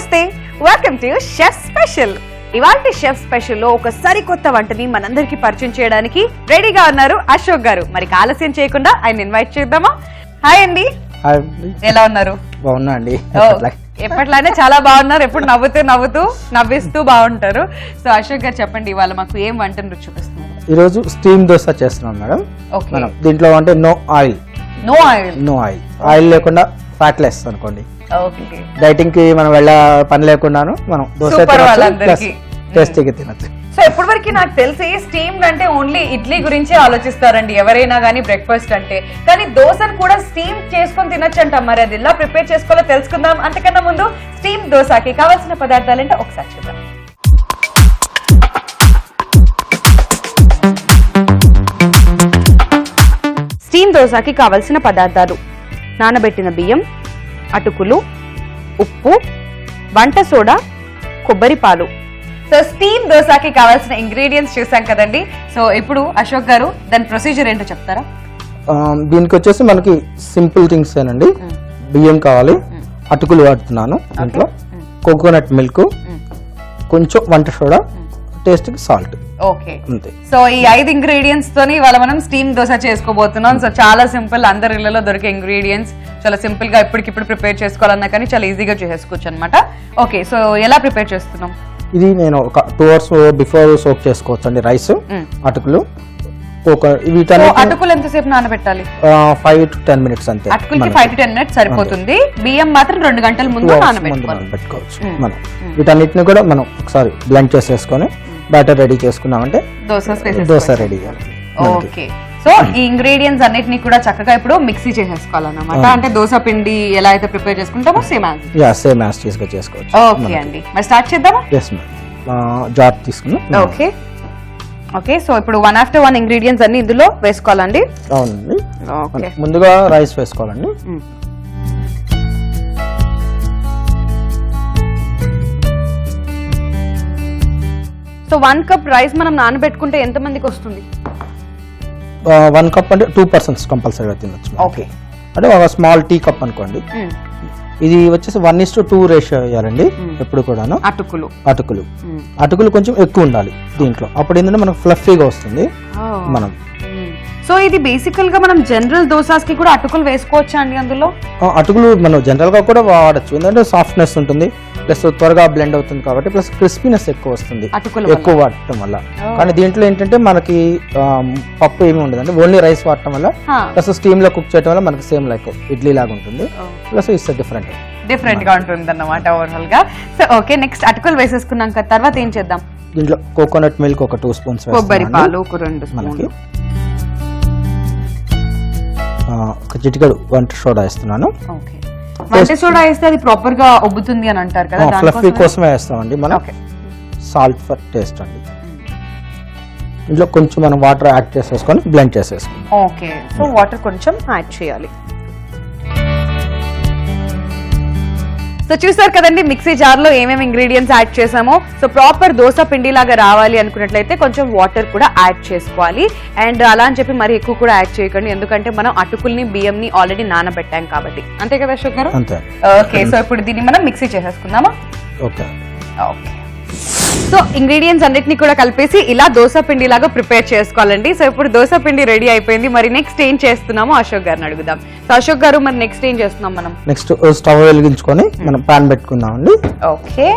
నమస్తే, welcome to chef special. ఇవాల్టి chef special లో ఒక సరికొత్త వంటని మనందరికి పరిచయం చేయడానికి రెడీగా ఉన్నారు అశోక్ గారు. మరి ఆలస్యం చేయకుండా ఆయన ఇన్వైట్ చేద్దామా? హాయ్ అండి, ఎలా ఉన్నారు? బాగున్నా అండి. ఎప్పట్లానే చాలా బాగున్నారు. ఎప్పుడు నవ్విస్తూ బాగుంటారు. సో అశోక్ గారు చెప్పండి, ఇవాళ మాకు ఏం వంటను రుచి చూపిస్తున్నారు? ఈ రోజు స్టీమ్ దోశ చేస్తున్నాం మేడం. మనం దీంట్లో అంటే నో ఆయిల్ లేకుండా ఫ్యాట్ లెస్ అనుకోండి. డైటింగ్ కి మనం వెళ్ళ పని లేకుండాను మనం దోశ టేస్టీగా తినచ్చు. సో ఇప్పటి వరకు నాకు తెలిసి స్టీమ్ అంటే ఓన్లీ ఇడ్లీ గురించి ఆలోచిస్తారండి ఎవరైనా గానీ, బ్రేక్ఫాస్ట్ అంటే. కానీ దోశను కూడా స్టీమ్ చేసుకొని తినొచ్చు అంట. మరి అది ఎలా ప్రిపేర్ చేసుకోవాలో తెలుసుకుందాం. అంతకన్నా ముందు స్టీమ్ దోశకి కావాల్సిన పదార్థాలు ఏంటో ఒకసారి చూద్దాం. స్టీమ్ దోశకి కావలసిన పదార్థాలు: నానబెట్టిన బియ్యం, అటుకులు, ఉప్పు, వంట సోడా, కొబ్బరి పాలు. సో స్టీమ్ దోశకి కావాల్సిన ఇంగ్రీడియంట్స్ చూసాం కదండి. సో ఇప్పుడు అశోక్ గారు దాని ప్రొసీజర్ ఏంటో చెప్తారా? దీనికి వచ్చేసి మనకి సింపుల్ థింగ్స్ ఏనండి. బియ్యం కావాలి, అటుకులు వాడుతున్నాను, ఇంట్లో కోకోనట్ మిల్క్, కొంచెం వంట soda, taste salt. Okay, so ఈ 5 ఇంగ్రీడియంట్స్ తోని ఇవాళ మనం స్టీమ్ దోశ చేసుకోబోతున్నాం. సో చాలా సింపుల్, అందరి ఇళ్లలో దొరికే ఇంగ్రీడియంట్స్. చాలా సింపుల్ గా ఇప్పటికిప్పుడు ప్రిపేర్ చేసుకోవాలన్నా కానీ చాలా ఈజీగా చేసేసుకోవచ్చు అనమాట. ఓకే, సో ఎలా ప్రిపేర్ చేస్తున్నాం? ఇది నేను ఒక 2 hours బిఫోర్ సోక్ చేసుకోవచ్చు అండి. రైస్, అటుకులు, అటుకులు ఎంతసేపు నానబెట్టాలి? 5 to 10 minutes అంతే. అటుకులకి 5 to 10 minutes సరిపోతుంది. బియ్యం మాత్రం 2 గంటల ముందు నానబెట్టుకోవచ్చు. మనం వీటన్నిటిని కూడా మనం ఒకసారి బ్లెండ్ చేసేసుకొని బ్యాటర్ రెడీ చేసుకున్నామంటే దోశ రెడీ. ఓకే, సో ఈ ఇంగ్రీడియంట్స్ అన్నిటిని కూడా చక్కగా ఇప్పుడు మిక్సీ చేసేసుకోవాలన్నమాట. అంటే దోశ పిండి ఎలా అయితే ప్రిపేర్ చేసుకుంటామో సేమ్ యాజ్ గా చేసుకోవచ్చు. ఓకే అండి, మరి స్టార్ట్ చేద్దామా? yes ma'am. జార్ తీసుకున్నాం. ఓకే, సో ఇప్పుడు 1 after 1 ఇంగ్రీడియంట్స్ అన్ని ఇందులో వేసుకోవాలండి. అవునండి. ఓకే, ముందుగా రైస్ వేసుకోవాలండి. సో 1 cup రైస్ మనం నానబెట్టుకుంటే ఎంత మందికి వస్తుంది? 1 cup అంటే 2 persons కంపల్సరీగా తినొచ్చు. ఓకే, అంటే ఒక స్మాల్ టీ కప్ అనుకోండి. ఇది వచ్చేసి 1:2 రేషియో వేయాలండి ఎప్పుడు కూడాను. అటుకులు కొంచెం ఎక్కువ ఉండాలి దీంట్లో. అప్పుడు ఏంటంటే మనకు ఫ్లఫీగా వస్తుంది. మనం సో ఇది బేసికల్ గా మనం జనరల్ దోసాస్ కి కూడా అటుకులు వేసుకోవచ్చా అండి? అందులో అటుకులు మనం జనరల్ గా కూడా వాడచ్చు. ఎందుకంటే సాఫ్ట్నెస్ ఉంటుంది, ప్లస్ త్వరగా బ్లెండ్ అవుతుంది కాబట్టి, ప్లస్ క్రిస్పీనెస్ ఎక్కువ వస్తుంది ఎక్కువ వాడటం వల్ల. కానీ దీంట్లో ఏంటంటే మనకి పప్పు ఏమి ఉండదు అంటే ఓన్లీ రైస్ వాడటం వల్ల, ప్లస్ స్టీమ్ లో కుక్ చేయడం వల్ల మనకి సేమ్ లైక్ ఇడ్లీ లాగా ఉంటుంది. ప్లస్ ఇట్స్ డిఫరెంట్ గా ఉంటుంది అన్నమాట ఓవరాల్ గా. సో ఓకే, నెక్స్ట్ అటుకులు వేసేసుకున్నాక తర్వాత ఏం చేద్దాం? దీంట్లో కోకోనట్ మిల్క్ ఒక 2 spoons, కొబ్బరి పాలు ఒక 2 స్పూన్లు, ఒక చిటికెడు వంట సోడా వేస్తున్నాను. వంట సోడా వేస్తే అది ప్రాపర్ గా ఉబ్బుతుంది అని అంటారు కదా, ఫ్లఫీ కోసమే వేస్తామండి మనం. సాల్ట్ ఫర్ టేస్ట్ అండి. ఇందులో కొంచెం మనం వాటర్ యాడ్ చేసేసుకొని బ్లెండ్ చేసేసుకుంటాం. ఓకే, సో వాటర్ కొంచెం యాడ్ చేయాలి. సో చూసారు కదండి మిక్సీ జార్ లో ఏమేమి ఇంగ్రీడియంట్స్ యాడ్ చేసామో. సో ప్రాపర్ దోశ పిండి లాగా రావాలి అనుకున్నట్లయితే కొంచెం వాటర్ కూడా యాడ్ చేసుకోవాలి. అండ్ అలా అని చెప్పి మరి ఎక్కువ కూడా యాడ్ చేయకండి, ఎందుకంటే మనం అటుకుల్ని బియ్యంని ఆల్రెడీ నానబెట్టాం కాబట్టి. అంతే కదా అశోక్ గారు? ఓకే, సో ఇప్పుడు దీన్ని మనం మిక్సీ చేసేసుకుందామా? ఓకే. సో ఇంగ్రీడియంట్స్ అన్నిటిని కూడా కలిపేసి ఇలా దోశ పిండి లాగా ప్రిపేర్ చేసుకోవాలండి. సో ఇప్పుడు దోశ పిండి రెడీ అయిపోయింది. మరి నెక్స్ట్ ఏం చేస్తున్నామో అశోక్ గారిని అడుగుదాం. సో అశోక్ గారు, మరి నెక్స్ట్ ఏం చేస్తున్నాం మనం? నెక్స్ట్ స్టవ్ వెలిగించుకొని మనం పాన్ పెట్టుకుందాం అండి. ఓకే,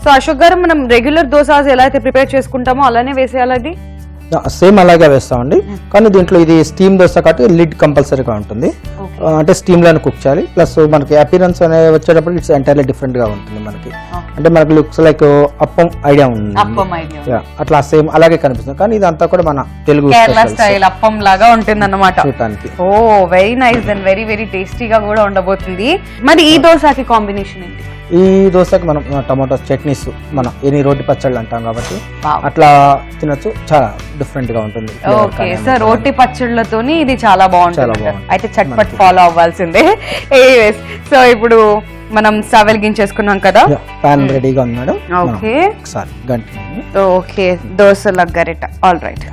సో అశోక్ గారు, మనం రెగ్యులర్ దోసాస్ ఎలా అయితే ప్రిపేర్ చేసుకుంటామో అలానే వేసేయాలండి? సేమ్ అలాగే వేస్తామండి. కానీ దీంట్లో ఇది స్టీమ్ దోశ కాబట్టి లిడ్ కంపల్సరీగా ఉంటుంది. అంటే స్టీమ్ లోనే కుక్ చేయాలి. ప్లస్ మనకి అపిరెన్స్ అనేది వచ్చేటప్పుడు ఇట్స్ ఎంటైర్లీ డిఫరెంట్ గా ఉంటుంది మనకి. అంటే మనకి లుక్స్ లైక్ అప్పం ఐడియా ఉంది, అట్లా సేమ్ అలాగే కనిపిస్తుంది. కానీ ఇదంతా కూడా మన తెలుగు స్టైల్ అప్పం లాగా ఉంటుంది అన్నమాట చూడటానికి. Oh very nice and very very టేస్టీగా కూడా ఉండబోతుంది. మరి ఈ దోశకి కాంబినేషన్ ఏంటి? ఈ దోశకి మనం టమాటో చట్నీస్, మనం ఎన్ని రోటి పచ్చళ్ళు అంటాం కాబట్టి అట్లా తినొచ్చు. చాలా డిఫరెంట్ గా ఉంటుంది. ఓకే, సో రోటి పచ్చళ్ళతోని ఇది చాలా బాగుంటుంది. అయితే చట్పట్ ఫాలో అవ్వాల్సిందే. సో ఇప్పుడు మనం స్టవ్ వెలిగించేసుకున్నాం కదా, పాన్ రెడీగా ఉంది మేడం. ఓకే, ఒకసారి గంట. ఓకే, దోశల గరిట. All right.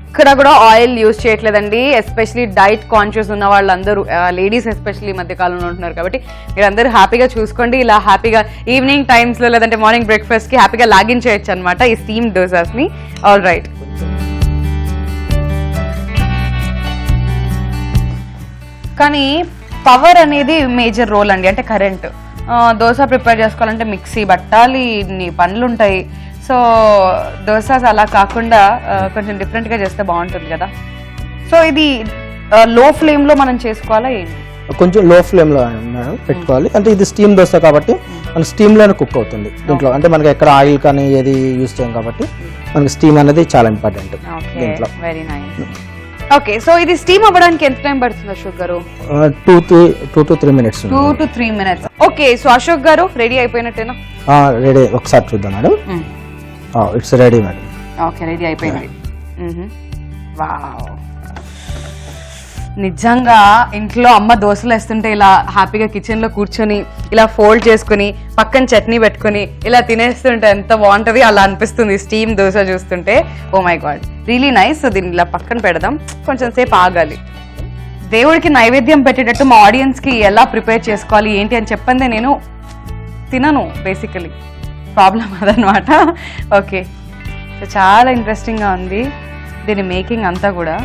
ఎక్కడ కూడా ఆయిల్ యూజ్ చేయట్లేదండి. ఎస్పెషలీ డైట్ కాన్షియస్ ఉన్న వాళ్ళందరూ, లేడీస్ ఎస్పెషలీ మధ్య కాలంలో ఉంటున్నారు కాబట్టి మీరందరూ హ్యాపీగా చూసుకోండి. ఇలా హ్యాపీగా ఈవినింగ్ టైమ్స్ లో లేదంటే మార్నింగ్ బ్రేక్ఫాస్ట్ కి హ్యాపీగా లాగిన్ చేయొచ్చు అనమాట ఈ స్టీమ్ దోసాస్ ని. ఆల్ రైట్, కానీ పవర్ అనేది మేజర్ రోల్ అండి, అంటే కరెంట్. దోశ ప్రిపేర్ చేసుకోవాలంటే మిక్సీ పట్టాలి, ఇన్ని పనులు ఉంటాయి. సో దోసాస్ అలా కాకుండా కొంచెం డిఫరెంట్గా చేస్తే బాగుంటుంది కదా. సో ఇది లో ఫ్లేమ్లో మనం చేసుకోవాలా ఏంటి? కొంచెం లో ఫ్లేమ్లో పెట్టుకోవాలి. అంటే ఇది స్టీమ్ దోశ కాబట్టి మన స్టీమ్లోనే కుక్ అవుతుంది దీంట్లో. అంటే మనకి ఎక్కడ ఆయిల్ కానీ ఏది యూజ్ చేయం కాబట్టి మనకి స్టీమ్ అనేది చాలా ఇంపార్టెంట్ దీంట్లో. Very nice. ఓకే, సో ఇది స్టీమ్ అవ్వడానికి ఎంత టైం పడుతుంది Ashok garu? 2 to 3 minutes. 2 to 3 minutes. Okay, so Ashok garu ready అయిపోయినట్టేనా? Ready, ఒకసారి చూద్దాం madam. It's ready madam. Okay, ready అయిపోయింది. వావ్, నిజంగా ఇంట్లో అమ్మ దోశలు వేస్తుంటే ఇలా హ్యాపీగా కిచెన్ లో కూర్చొని ఇలా ఫోల్డ్ చేసుకుని పక్కన చట్నీ పెట్టుకుని ఇలా తినేస్తుంటే ఎంత బాగుంటది అలా అనిపిస్తుంది స్టీమ్ దోశ చూస్తుంటే. Oh my god, really nice. So దీన్ని ఇలా పక్కన పెడదాం, కొంచెం సేపు ఆగాలి. దేవుడికి నైవేద్యం పెట్టేటట్టు మా ఆడియన్స్ కి ఎలా ప్రిపేర్ చేసుకోవాలి ఏంటి అని చెప్పండి. నేను తినను బేసికలీ, ప్రాబ్లం అదనమాట. ఓకే, సో చాలా ఇంట్రెస్టింగ్గా ఉంది దీని మేకింగ్ అంతా కూడా.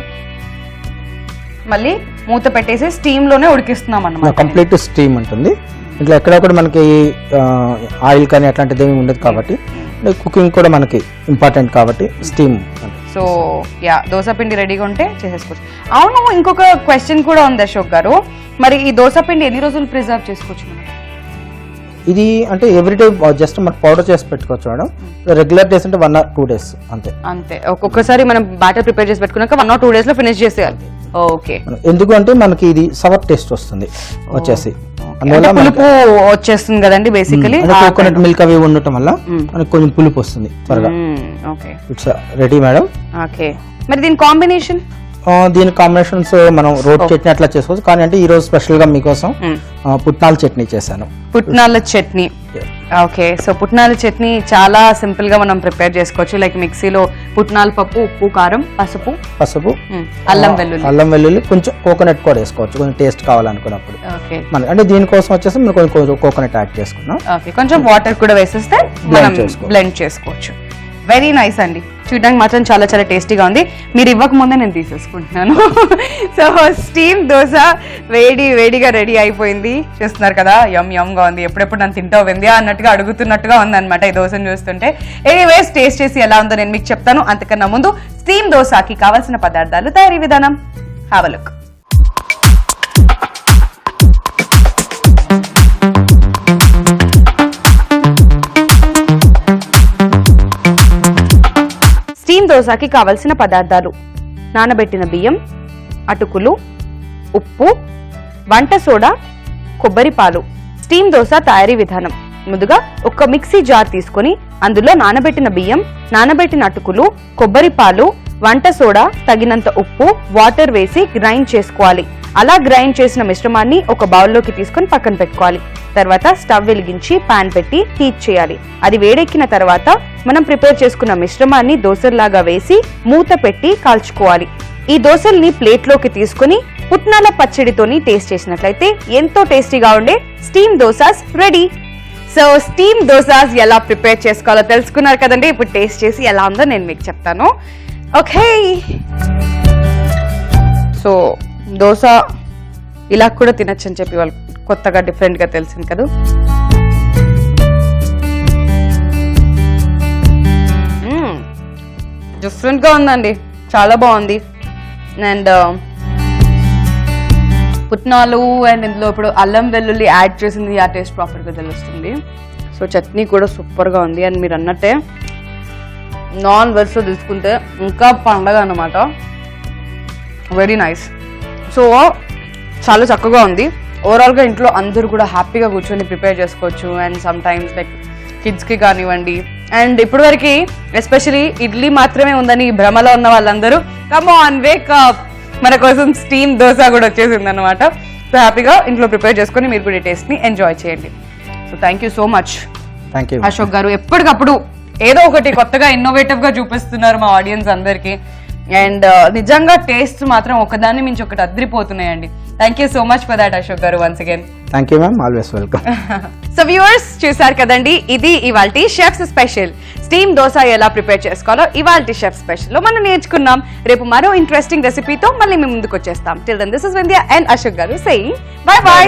మళ్ళీ మూత పెట్టేసి స్టీమ్లోనే ఉడికిస్తున్నాం అన్నమాట. కంప్లీట్ స్టీమ్ ఉంటుంది ఇట్లా, ఎక్కడ కూడా మనకి ఆయిల్ కానీ అట్లాంటిది ఏమి ఉండదు కాబట్టి కుకింగ్ కూడా మనకి ఇంపార్టెంట్ కాబట్టి స్టీమ్. సో యా, దోశ పిండి రెడీగా ఉంటే చేసేసుకోవచ్చు. అవును, ఇంకొక క్వశ్చన్ కూడా ఉంది అశోక్ గారు, మరి ఈ దోశ పిండి ఎన్ని రోజులు ప్రిజర్వ్ చేసుకోవచ్చు మనం? ఇది అంటే ఎవ్రీడే జస్ట్ మనం పౌడర్ చేసి పెట్టుకోవచ్చు మేడం. రెగ్యులర్ డేస్ అంటే 1 or 2 days అంతే. అంతే, ఒక్కొక్కసారి మనం బ్యాటర్ ప్రిపేర్ చేసి పెట్టుకున్నాక 1 or 2 days లో ఫినిష్ చేసేయాలి. ఓకే, ఎందుకు అంటే మనకి ఇది సవర్ టేస్ట్ వస్తుంది వచ్చేసి, పులుపు వచ్చేస్తుంది కదండి బేసికలీ. కోకోనట్ మిల్క్ అవి ఉండటం వల్ల మనకి కొంచెం పులుపు వస్తుంది త్వరగా. Okay, it's ready madam. Okay, మరి దీని కాంబినేషన్? దీని కాంబినేషన్స్ మనం రోడ్ చట్నీ అట్లా చేసుకోవచ్చు, కానీ అంటే ఈ రోజు స్పెషల్ గా మీకోసం పుట్నాల చట్నీ చేశాను. పుట్నాల చట్నీ. ఓకే, సో పుట్నాల చట్నీ చాలా సింపుల్ గా మనం ప్రిపేర్ చేసుకోవచ్చు. లైక్ మిక్సీలో పుట్నాల పప్పు, ఉప్పు, కారం, పసుపు, అల్లం వెల్లుల్లి, కొంచెం కోకోనట్ కూడా వేసుకోవచ్చు కొంచెం టేస్ట్ కావాలనుకున్నప్పుడు. మనకి అంటే దీనికోసం వచ్చేసి మనం కొంచెం కోకోనట్ యాడ్ చేసుకున్నాం. ఓకే, కొంచెం వాటర్ కూడా వేసేస్తే బ్లెండ్ చేసుకోవచ్చు. వెరీ నైస్ అండి, చూడడానికి మాత్రం చాలా చాలా టేస్టీగా ఉంది. మీరు ఇవ్వక ముందే నేను తీసేసుకుంటున్నాను. సో స్టీమ్ దోశ వేడిగా రెడీ అయిపోయింది. చూస్తున్నారు కదా, యమ్గా ఉంది. ఎప్పుడెప్పుడు నన్ను తింటావు వింధ్యా అన్నట్టుగా అడుగుతున్నట్టుగా ఉంది అనమాట ఈ దోశను చూస్తుంటే. ఎనీవేస్, టేస్ట్ చేసి ఎలా ఉందో నేను మీకు చెప్తాను. అంతకన్నా ముందు స్టీమ్ దోశకి కావాల్సిన పదార్థాలు, తయారీ విధానం, హ్యావ్ ఎ లుక్. స్టీమ్ దోశకి కావలసిన పదార్థాలు: నానబెట్టిన బియ్యం, అటుకులు, ఉప్పు, వంట సోడా, కొబ్బరి పాలు. స్టీమ్ దోశ తయారీ విధానం: ముందుగా ఒక మిక్సీ జార్ తీసుకొని అందులో నానబెట్టిన బియ్యం, నానబెట్టిన అటుకులు, కొబ్బరి పాలు, వంట సోడా, తగినంత ఉప్పు, వాటర్ వేసి గ్రైండ్ చేసుకోవాలి. అలా గ్రైండ్ చేసిన మిశ్రమాన్ని ఒక బౌల్లోకి తీసుకొని పక్కన పెట్టుకోవాలి. తర్వాత స్టవ్ వెలిగించి పాన్ పెట్టి హీట్ చేయాలి. అది వేడెక్కిన తర్వాత మనం ప్రిపేర్ చేసుకున్న మిశ్రమాన్ని దోశల్లాగా వేసి మూత పెట్టి కాల్చుకోవాలి. ఈ దోశల్ని ప్లేట్లోకి తీసుకుని పుట్నాల పచ్చడితోని టేస్ట్ చేసినట్లయితే ఎంతో టేస్టీగా ఉండే steam dosas ready. So steam dosas ఎలా ప్రిపేర్ చేసుకోవాలో తెలుసుకున్నారు కదండి. ఇప్పుడు టేస్ట్ చేసి ఎలా ఉందో నేను మీకు చెప్తాను. ఓకే, సో దోశ ఇలా కూడా తినచ్చు అని చెప్పి వాళ్ళు కొత్తగా డిఫరెంట్గా తెలిసింది కదా. డిఫరెంట్గా ఉందండి, చాలా బాగుంది. అండ్ పుట్నాలు అండ్ ఇందులో ఇప్పుడు అల్లం వెల్లుల్లి యాడ్ చేసింది, ఆ టేస్ట్ ప్రాపర్గా తెలుస్తుంది. సో చట్నీ కూడా సూపర్గా ఉంది. అండ్ మీరు అన్నట్టే నాన్ వెజ్లో తీసుకుంటే ఇంకా పండగ అన్నమాట. Very nice. సో చాలా చక్కగా ఉంది. ఓవరాల్గా ఇంట్లో అందరూ కూడా హ్యాపీగా కూర్చొని ప్రిపేర్ చేసుకోవచ్చు. అండ్ సమ్ టైమ్స్ లైక్ కిడ్స్కి కానివ్వండి. అండ్ ఇప్పటివరకు ఎస్పెషలీ ఇడ్లీ మాత్రమే ఉందని భ్రమలో ఉన్న వాళ్ళందరూ కమ్ ఆన్ వేక్ అప్, మన కోసం స్టీమ్ దోశ కూడా వచ్చేసింది అనమాట. సో హ్యాపీగా ఇంట్లో ప్రిపేర్ చేసుకొని మీరు కూడా ఈ టేస్ట్ని ఎంజాయ్ చేయండి. So thank you so much Ashok garu. ఎప్పటికప్పుడు ఏదో ఒకటి కొత్తగా ఇన్నోవేటివ్గా చూపిస్తున్నారు మా ఆడియన్స్ అందరికీ. అండ్ నిజంగా టేస్ట్ మాత్రం ఒకదాన్ని మించి ఒకటి అద్రిపోతున్నాయండి. Thank you so much for that Ashok garu once again. Thank you ma'am, always welcome. So viewers చూసారు కదండి, ఇది ఇవాల్టి షెఫ్స్ స్పెషల్. స్టీమ్ దోశ ఎలా ప్రిపేర్ చేసుకోవాలో ఇవాల్టి షెఫ్ స్పెషల్ లో మనం నేర్చుకున్నాం. రేపు మరో ఇంట్రెస్టింగ్ రెసిపీతో మళ్ళీ మేము ముందుకు వచ్చేస్తాం. Till then this is Vindhya and Ashok garu saying by by.